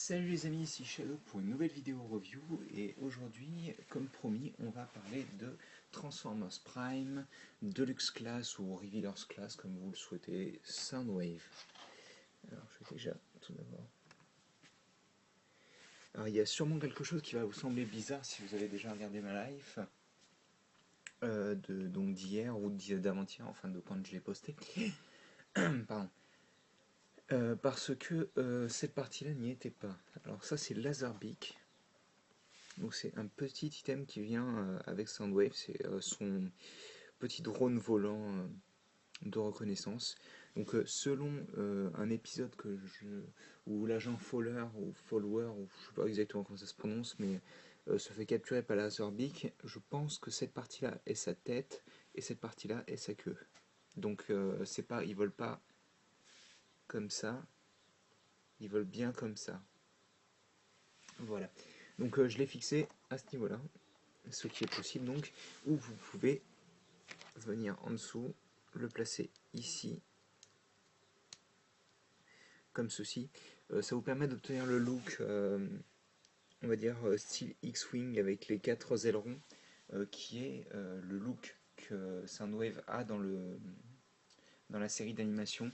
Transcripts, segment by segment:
Salut les amis, ici Shadow pour une nouvelle vidéo review et aujourd'hui, comme promis, on va parler de Transformers Prime, Deluxe Class ou Revealers Class comme vous le souhaitez, Soundwave. Alors je vais déjà tout d'abord... Alors il y a sûrement quelque chose qui va vous sembler bizarre si vous avez déjà regardé ma live donc d'hier ou d'avant-hier, enfin de quand je l'ai posté. Pardon. Parce que cette partie-là n'y était pas. Alors ça c'est Laserbeak. Donc c'est un petit item qui vient avec Soundwave, c'est son petit drone volant de reconnaissance. Donc selon un épisode où l'agent Fowler ou Follower, ou je sais pas exactement comment ça se prononce, mais se fait capturer par Laserbeak, je pense que cette partie-là est sa tête et cette partie-là est sa queue. Donc c'est pas, ils volent pas comme ça, ils volent bien comme ça. Voilà. Donc je l'ai fixé à ce niveau-là, ce qui est possible donc, où vous pouvez venir en dessous, le placer ici, comme ceci. Ça vous permet d'obtenir le look, on va dire style X-Wing avec les 4 ailerons, qui est le look que Soundwave a dans la série d'animation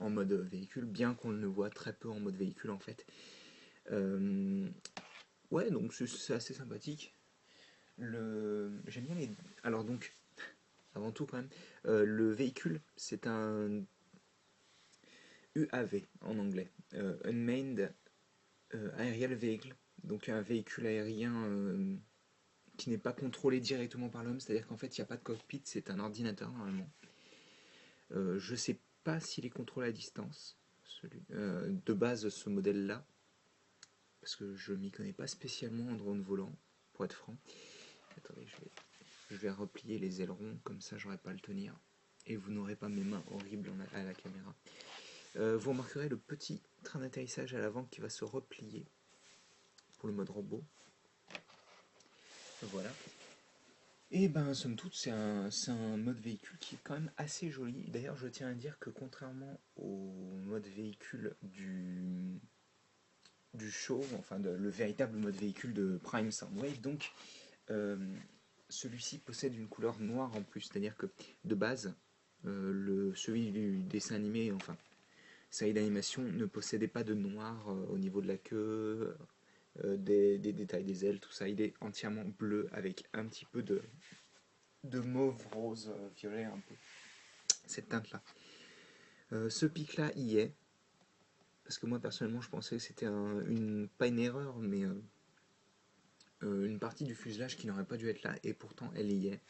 en mode véhicule, bien qu'on le voit très peu en mode véhicule en fait. Ouais, donc c'est assez sympathique. J'aime bien les... Alors donc, avant tout quand même, le véhicule, c'est un UAV en anglais, Unmanned Aerial Vehicle, donc un véhicule aérien qui n'est pas contrôlé directement par l'homme, c'est-à-dire qu'en fait il n'y a pas de cockpit, c'est un ordinateur normalement. Je sais pas s'il est contrôlé à distance, de base ce modèle-là, parce que je m'y connais pas spécialement en drone volant, pour être franc. Attendez, je vais replier les ailerons, comme ça j'aurai pas à le tenir, et vous n'aurez pas mes mains horribles à la caméra. Vous remarquerez le petit train d'atterrissage à l'avant qui va se replier pour le mode robot. Voilà. Et ben, somme toute, c'est un mode véhicule qui est quand même assez joli. D'ailleurs, je tiens à dire que contrairement au mode véhicule du show, enfin le véritable mode véhicule de Prime Soundwave, donc celui-ci possède une couleur noire en plus. C'est-à-dire que de base, celui du dessin animé, enfin série d'animation, ne possédait pas de noir au niveau de la queue, des détails des ailes, tout ça. Il est entièrement bleu avec un petit peu de mauve, rose, violet, un peu. Cette teinte-là. Ce pic-là y est. Parce que moi, personnellement, je pensais que c'était pas une erreur, mais une partie du fuselage qui n'aurait pas dû être là, et pourtant elle y est.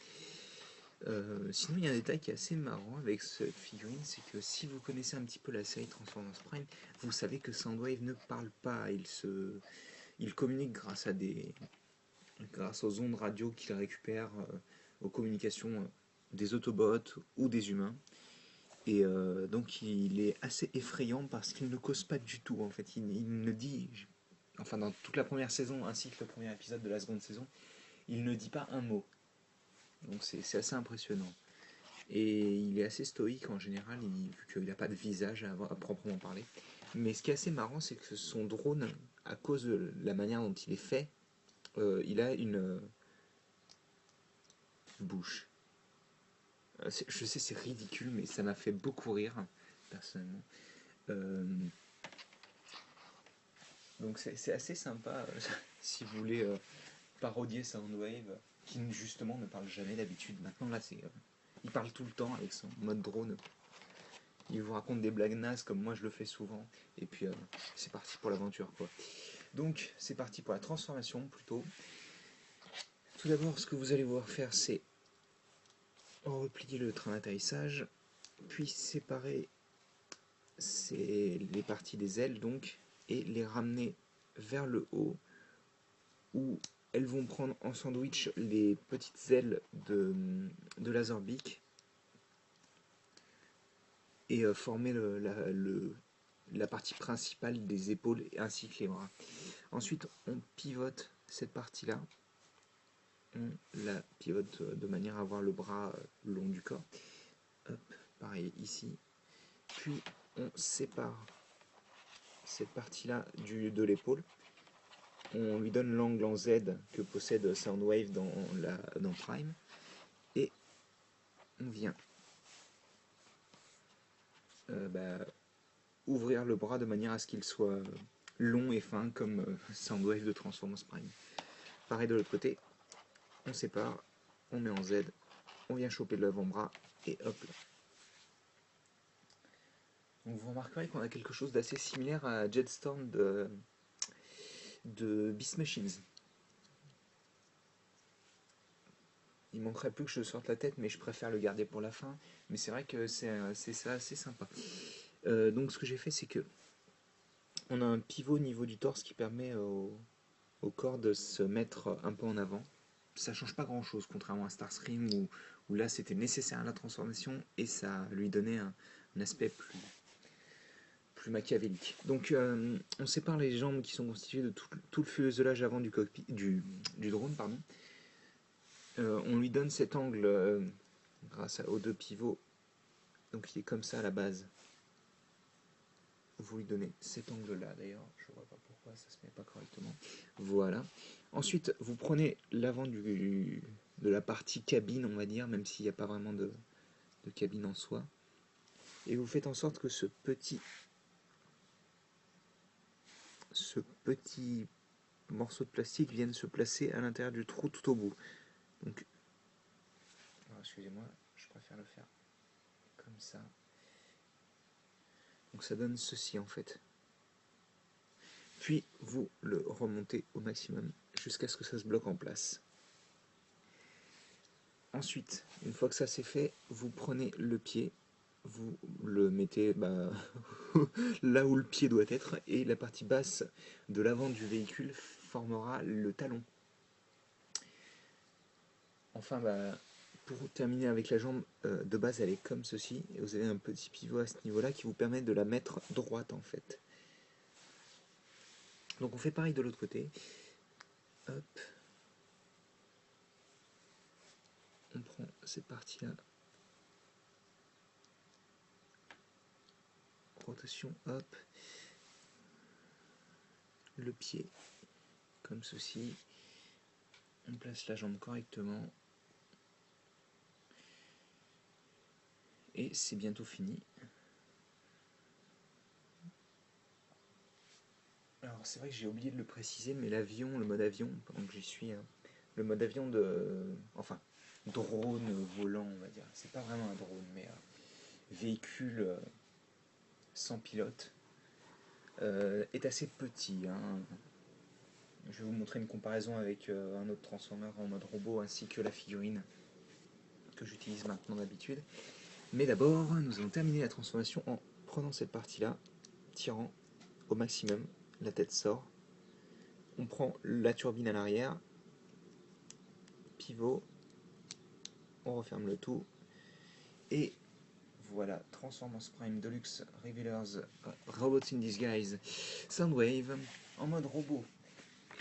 Sinon, il y a un détail qui est assez marrant avec cette figurine, c'est que si vous connaissez un petit peu la série Transformers Prime, vous savez que Soundwave ne parle pas, il communique grâce aux ondes radio qu'il récupère, aux communications des Autobots ou des humains. Et donc il est assez effrayant parce qu'il ne cause pas du tout en fait. Il ne dit, enfin dans toute la première saison ainsi que le premier épisode de la seconde saison, il ne dit pas un mot. Donc c'est assez impressionnant. Et il est assez stoïque en général, vu qu'il n'a pas de visage à proprement parler. Mais ce qui est assez marrant, c'est que son drone, à cause de la manière dont il est fait, il a une bouche. Je sais, c'est ridicule, mais ça m'a fait beaucoup rire, personnellement. Donc c'est assez sympa si vous voulez parodier Soundwave, qui justement ne parle jamais d'habitude. Maintenant, là, il parle tout le temps avec son mode drone. Il vous raconte des blagues nazes comme moi je le fais souvent. Et puis c'est parti pour l'aventure, quoi. Donc c'est parti pour la transformation plutôt. Tout d'abord, ce que vous allez voir faire, c'est replier le train d'atterrissage, puis séparer les parties des ailes donc, et les ramener vers le haut, où elles vont prendre en sandwich les petites ailes de Laserbeak et former la partie principale des épaules ainsi que les bras. Ensuite, on pivote cette partie-là. On la pivote de manière à avoir le bras le long du corps. Hop, pareil ici. Puis on sépare cette partie-là de l'épaule. On lui donne l'angle en Z que possède Soundwave dans Prime. Et on vient ouvrir le bras de manière à ce qu'il soit long et fin comme Soundwave de Transformers Prime. Pareil de l'autre côté, on sépare, on met en Z, on vient choper l'avant-bras et hop là. Donc vous remarquerez qu'on a quelque chose d'assez similaire à Jetstorm de Beast Machines. Il manquerait plus que je sorte la tête, mais je préfère le garder pour la fin. Mais c'est vrai que c'est ça assez sympa. Donc ce que j'ai fait, c'est que on a un pivot au niveau du torse qui permet au corps de se mettre un peu en avant. Ça change pas grand chose, contrairement à Starscream où là c'était nécessaire à la transformation et ça lui donnait un aspect plus machiavélique. Donc on sépare les jambes qui sont constituées de tout le fuselage avant du drone, pardon. On lui donne cet angle grâce aux deux pivots. Donc il est comme ça à la base. Vous lui donnez cet angle-là d'ailleurs. Je ne vois pas pourquoi ça se met pas correctement. Voilà. Ensuite, vous prenez l'avant de la partie cabine, on va dire, même s'il n'y a pas vraiment de cabine en soi. Et vous faites en sorte que ce petit morceau de plastique vienne se placer à l'intérieur du trou tout au bout. Donc, excusez-moi, je préfère le faire comme ça. Donc ça donne ceci en fait. Puis vous le remontez au maximum jusqu'à ce que ça se bloque en place. Ensuite, une fois que ça c'est fait, vous prenez le pied, vous le mettez là où le pied doit être et la partie basse de l'avant du véhicule formera le talon. Enfin, pour terminer avec la jambe, de base elle est comme ceci et vous avez un petit pivot à ce niveau-là qui vous permet de la mettre droite en fait. Donc on fait pareil de l'autre côté. Hop. On prend cette partie-là. Rotation, hop. Le pied, comme ceci. On place la jambe correctement. Et c'est bientôt fini. Alors c'est vrai que j'ai oublié de le préciser, mais l'avion, le mode avion, pendant que j'y suis, le mode avion enfin, drone volant, on va dire. C'est pas vraiment un drone, mais véhicule sans pilote, est assez petit. Je vais vous montrer une comparaison avec un autre Transformer en mode robot ainsi que la figurine que j'utilise maintenant d'habitude. Mais d'abord, nous allons terminer la transformation en prenant cette partie-là, tirant au maximum, la tête sort. On prend la turbine à l'arrière, pivot, on referme le tout, et voilà, Transformers Prime Deluxe Revealers Robots in Disguise Soundwave en mode robot.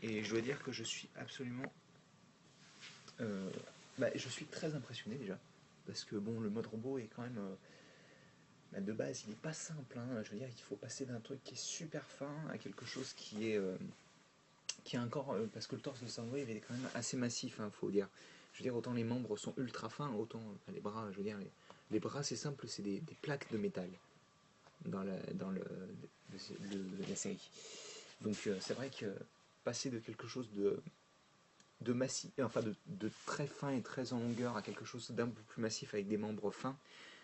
Et je dois dire que je suis absolument... je suis très impressionné déjà, parce que bon, le mode robot est quand même... de base, il n'est pas simple. Je veux dire, il faut passer d'un truc qui est super fin à quelque chose qui est encore... parce que le torse de Soundwave est quand même assez massif, faut dire. Je veux dire, autant les membres sont ultra fins, autant les bras, je veux dire, les bras c'est simple, c'est des plaques de métal dans la série. Donc c'est vrai que passer de quelque chose de massif, enfin de très fin et très en longueur à quelque chose d'un peu plus massif avec des membres fins,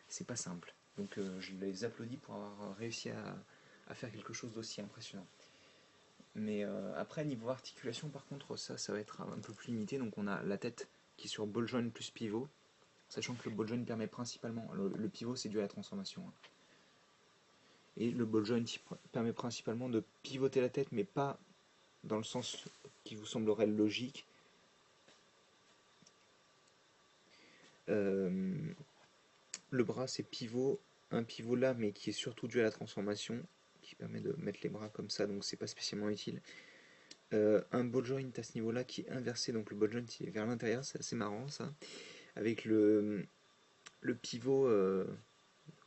c'est pas simple. Donc je les applaudis pour avoir réussi à faire quelque chose d'aussi impressionnant. Mais après, niveau articulation, par contre, ça va être un peu plus limité. Donc on a la tête qui est sur ball joint plus pivot, sachant que le ball joint permet principalement, le pivot c'est dû à la transformation. Et le ball joint permet principalement de pivoter la tête, mais pas dans le sens qui vous semblerait logique. Le bras c'est pivot, un pivot là, mais qui est surtout dû à la transformation, qui permet de mettre les bras comme ça, donc c'est pas spécialement utile. Un ball joint à ce niveau-là qui est inversé, donc le ball joint est vers l'intérieur, c'est assez marrant ça, avec le pivot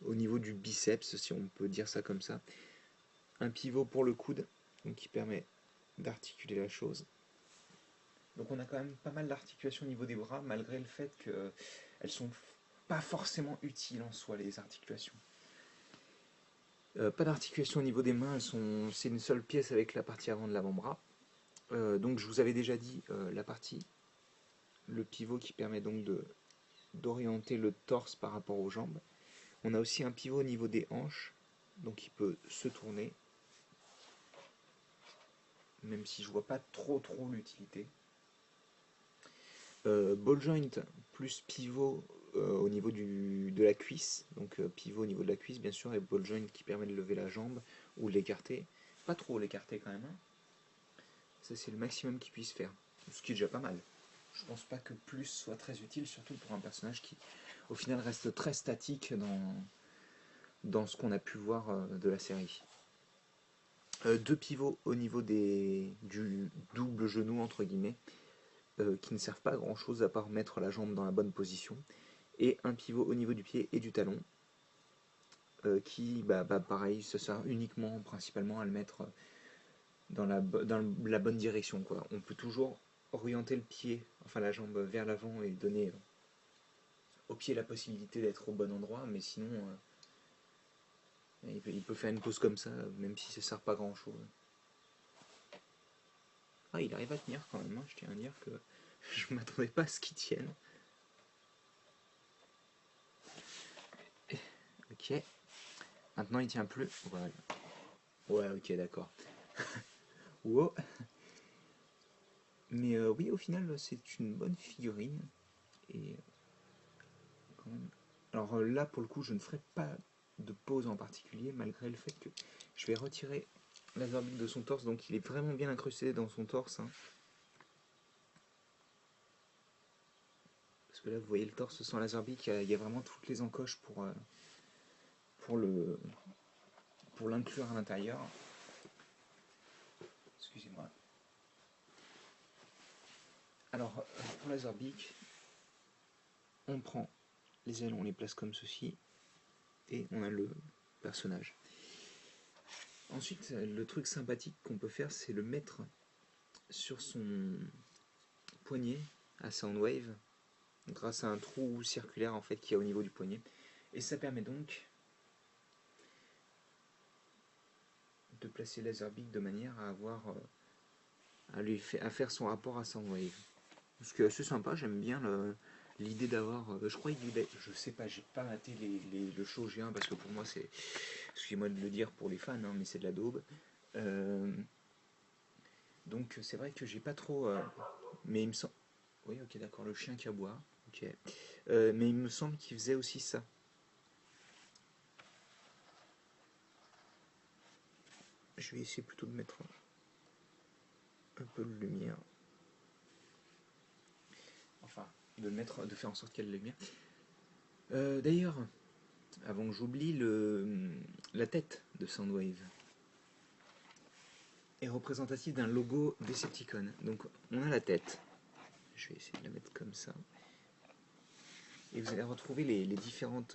au niveau du biceps, si on peut dire ça comme ça, un pivot pour le coude, donc qui permet d'articuler la chose. Donc on a quand même pas mal d'articulations au niveau des bras, malgré le fait qu'elles sont pas forcément utiles en soi, les articulations. Pas d'articulation au niveau des mains, c'est une seule pièce avec la partie avant de l'avant-bras. Donc je vous avais déjà dit le pivot qui permet donc d'orienter le torse par rapport aux jambes. On a aussi un pivot au niveau des hanches, donc il peut se tourner, même si je vois pas trop l'utilité. Ball joint plus pivot au niveau de la cuisse, donc pivot au niveau de la cuisse bien sûr, et ball joint qui permet de lever la jambe ou de l'écarter. Pas trop l'écarter quand même. Hein. Ça c'est le maximum qu'il puisse faire, ce qui est déjà pas mal. Je pense pas que plus soit très utile, surtout pour un personnage qui au final reste très statique dans ce qu'on a pu voir de la série. Deux pivots au niveau du double genou entre guillemets, qui ne servent pas à grand chose à part mettre la jambe dans la bonne position, et un pivot au niveau du pied et du talon, qui pareil, ça sert uniquement principalement à le mettre dans la bonne direction, quoi. On peut toujours orienter le pied, enfin la jambe vers l'avant et donner au pied la possibilité d'être au bon endroit, mais sinon il peut faire une pause comme ça, même si ça sert pas à grand chose. Ah, il arrive à tenir quand même, hein. Je tiens à dire que je m'attendais pas à ce qu'il tienne. Ok. Maintenant il tient plus. Voilà. Ouais, ok, d'accord. Wow. Mais oui, au final, c'est une bonne figurine. Et quand même. Alors là, pour le coup, je ne ferai pas de pause en particulier, malgré le fait que je vais retirer l'Azerbeak de son torse. Donc il est vraiment bien incrusté dans son torse. Hein. Parce que là, vous voyez le torse sans Lazerbeak, il y a vraiment toutes les encoches pour l'inclure à l'intérieur. Excusez-moi. Alors, pour Lazerbeak, on prend les ailes, on les place comme ceci, et on a le personnage. Ensuite, le truc sympathique qu'on peut faire, c'est le mettre sur son poignet à Soundwave, grâce à un trou circulaire en fait qu'il y a au niveau du poignet. Et ça permet donc de placer Lazerbeak de manière à avoir à faire son rapport à Soundwave. Ce qui est assez sympa, j'aime bien l'idée d'avoir. Je crois je sais pas, j'ai pas maté le show G1 parce que pour moi c'est. Excusez-moi de le dire pour les fans, hein, mais c'est de la daube. Donc c'est vrai que j'ai pas trop. Mais il me semble. Oui, ok, d'accord, le chien qui aboie. Ok. Mais il me semble qu'il faisait aussi ça. Je vais essayer plutôt de mettre un peu de lumière. Enfin, de faire en sorte qu'il y ait de la lumière. D'ailleurs, avant que j'oublie, la tête de Soundwave est représentative d'un logo Decepticon. Donc on a la tête. Je vais essayer de la mettre comme ça. Et vous allez retrouver les différents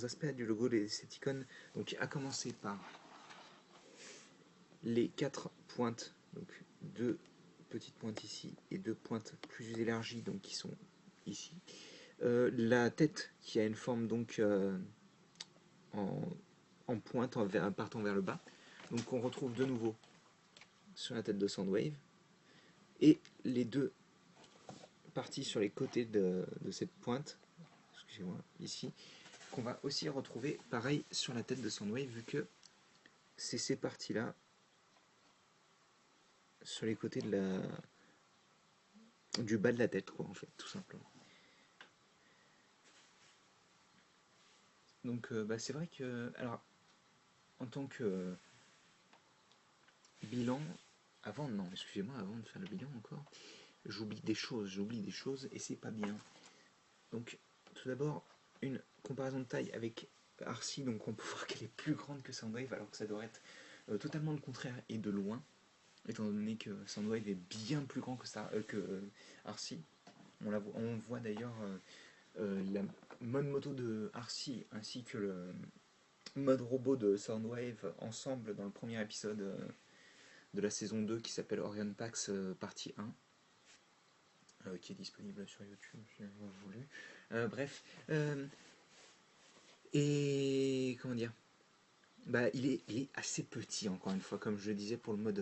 aspects du logo des Decepticons. Donc à commencer par les 4 pointes, donc 2 petites pointes ici et 2 pointes plus élargies, donc qui sont ici. La tête qui a une forme donc en pointe partant vers le bas. Donc on retrouve de nouveau sur la tête de Soundwave. Et les deux parties sur les côtés de cette pointe, excusez-moi, ici, qu'on va aussi retrouver pareil sur la tête de Soundwave, vu que c'est ces parties-là sur les côtés du bas de la tête, quoi, en fait, tout simplement. Donc c'est vrai que, alors, en tant que bilan, avant de faire le bilan encore, j'oublie des choses et c'est pas bien. Donc tout d'abord, une comparaison de taille avec Arcee, donc on peut voir qu'elle est plus grande que Soundwave alors que ça devrait être totalement le contraire et de loin, étant donné que Soundwave est bien plus grand que Arcee. On voit d'ailleurs la mode moto de Arcee ainsi que mode robot de Soundwave ensemble dans le premier épisode de la saison 2 qui s'appelle Orion Pax partie 1. Qui est disponible sur YouTube si vous voulez. Bref. Et comment dire, bah, il est assez petit, encore une fois, comme je le disais pour le mode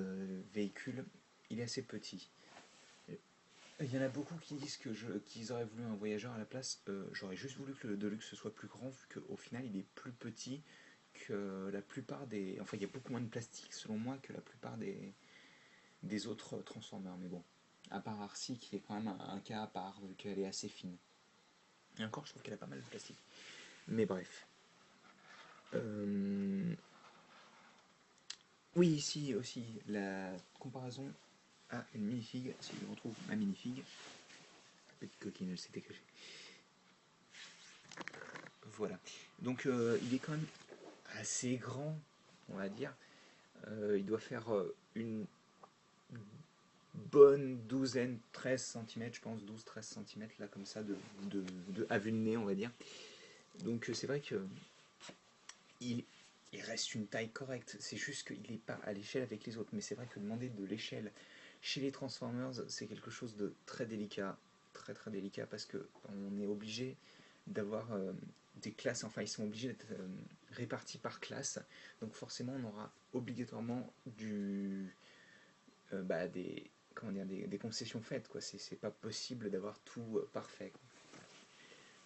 véhicule, il est assez petit. Il y en a beaucoup qui disent qu'ils auraient voulu un voyageur à la place. J'aurais juste voulu que le Deluxe soit plus grand, vu qu'au final il est plus petit que la plupart des. Enfin, il y a beaucoup moins de plastique selon moi que la plupart des autres Transformers. Mais bon, à part Arcee qui est quand même un cas à part, vu qu'elle est assez fine. Et encore, je trouve qu'elle a pas mal de plastique. Mais bref. Oui, ici aussi, la comparaison à une minifig, si je retrouve ma minifig. Petite coquine, elle s'était cachée. Voilà. Donc il est quand même assez grand, on va dire. Il doit faire une bonne douzaine, 13 cm, je pense, 12-13 cm, là, comme ça, à vue de nez, on va dire. Donc c'est vrai que il, il reste une taille correcte. C'est juste qu'il n'est pas à l'échelle avec les autres. Mais c'est vrai que demander de l'échelle chez les Transformers, c'est quelque chose de très délicat. Très très délicat parce qu'on est obligé d'avoir des classes, enfin ils sont obligés d'être répartis par classe. Donc forcément on aura obligatoirement comment dire, des concessions faites. C'est pas possible d'avoir tout parfait.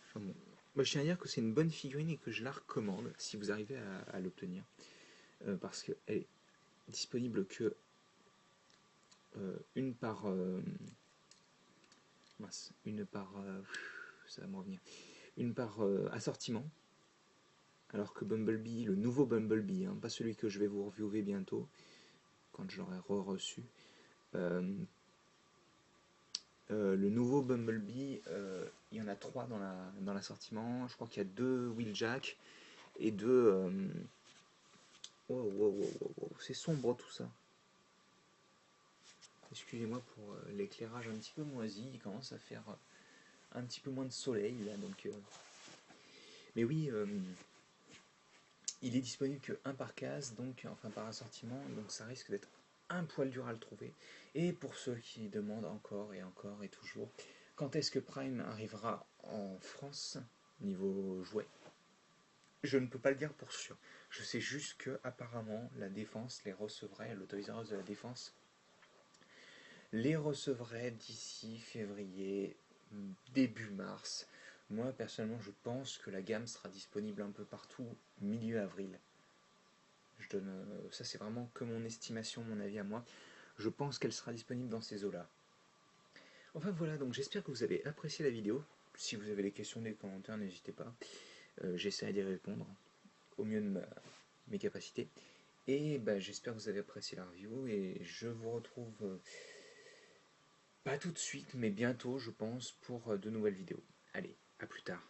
Enfin, bon. Moi, je tiens à dire que c'est une bonne figurine et que je la recommande si vous arrivez à l'obtenir. Parce qu'elle est disponible que une par. Une par. Ça va me revenir. Une par assortiment. Alors que Bumblebee, le nouveau Bumblebee, hein, pas celui que je vais vous reviewer bientôt, quand je l'aurai reçu. Le nouveau Bumblebee, il y en a 3 dans l'assortiment. Je crois qu'il y a 2 Wheeljack et 2. Wow, c'est sombre tout ça. Excusez-moi pour l'éclairage un petit peu moisi, il commence à faire un petit peu moins de soleil là, donc. Mais oui, il est disponible que 1 par case, donc enfin par assortiment, donc ça risque d'être un poil dur à le trouver. Et pour ceux qui demandent encore et encore et toujours, quand est-ce que Prime arrivera en France niveau jouet? Je ne peux pas le dire pour sûr. Je sais juste que apparemment la Défense les recevrait, le Toys R Us de la Défense les recevrait d'ici février, début mars. Moi personnellement je pense que la gamme sera disponible un peu partout milieu avril. Ça c'est vraiment que mon estimation, mon avis à moi. Je pense qu'elle sera disponible dans ces eaux-là. Enfin voilà, donc j'espère que vous avez apprécié la vidéo. Si vous avez des questions, des commentaires, n'hésitez pas. J'essaierai d'y répondre au mieux de mes capacités. Et bah, j'espère que vous avez apprécié la review et je vous retrouve pas tout de suite, mais bientôt, je pense, pour de nouvelles vidéos. Allez, à plus tard.